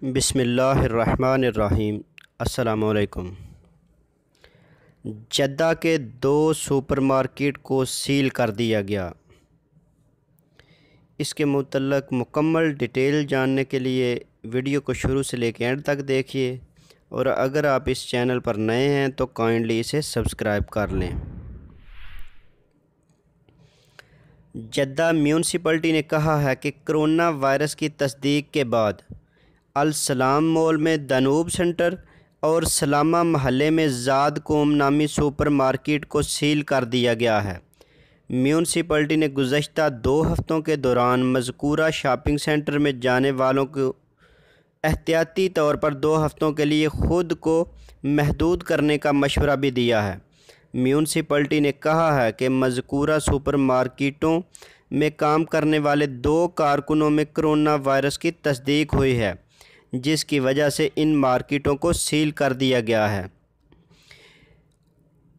بسم اللہ الرحمن الرحیم۔ السلام علیکم۔ جدہ کے 2 سپر مارکیٹ کو سیل کر دیا گیا۔ اس کے متعلق مکمل ڈیٹیل جاننے کے لیے ویڈیو کو شروع سے لے کے اینڈ تک دیکھیے، اور اگر آپ اس چینل پر نئے ہیں تو کائنڈلی اسے سبسکرائب کر لیں۔ جدہ میونسپلٹی نے کہا ہے کہ کرونا وائرس کی تصدیق کے بعد السلام مال میں دانوب سینٹر اور سلامہ محلے میں زاد کوم نامی سپر مارکیٹ کو سیل کر دیا گیا ہے۔ میونسپلٹی نے گزشتہ 2 ہفتوں کے دوران مذکورہ شاپنگ سینٹر میں جانے والوں کو احتیاطی طور پر 2 ہفتوں کے لیے خود کو محدود کرنے کا مشورہ بھی دیا ہے۔ میونسپلٹی نے کہا ہے کہ مذکورہ سپر مارکیٹوں میں کام کرنے والے 2 کارکنوں میں کرونا وائرس کی تصدیق ہوئی ہے، جس کی وجہ سے ان مارکیٹوں کو سیل کر دیا گیا ہے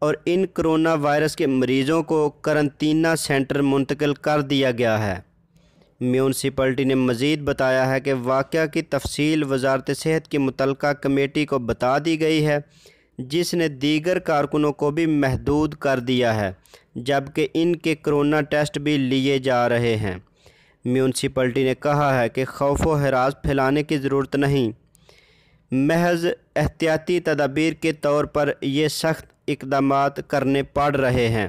اور ان کرونا وائرس کے مریضوں کو قرنطینہ سینٹر منتقل کر دیا گیا ہے۔ میونسپلٹی نے مزید بتایا ہے کہ واقعہ کی تفصیل وزارت صحت کی متعلقہ کمیٹی کو بتا دی گئی ہے، جس نے دیگر کارکنوں کو بھی محدود کر دیا ہے، جبکہ ان کے کرونا ٹیسٹ بھی لیے جا رہے ہیں۔ میونسپلٹی نے کہا ہے کہ خوف و ہراس پھیلانے کی ضرورت نہیں، محض احتیاطی تدابیر کے طور پر یہ سخت اقدامات کرنے پڑ رہے ہیں۔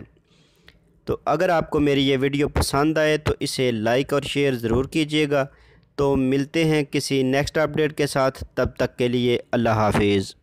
تو اگر آپ کو میری یہ ویڈیو پسند آئے تو اسے لائک اور شیئر ضرور کیجیے گا۔ تو ملتے ہیں کسی نیکسٹ اپڈیٹ کے ساتھ، تب تک کے لیے اللہ حافظ۔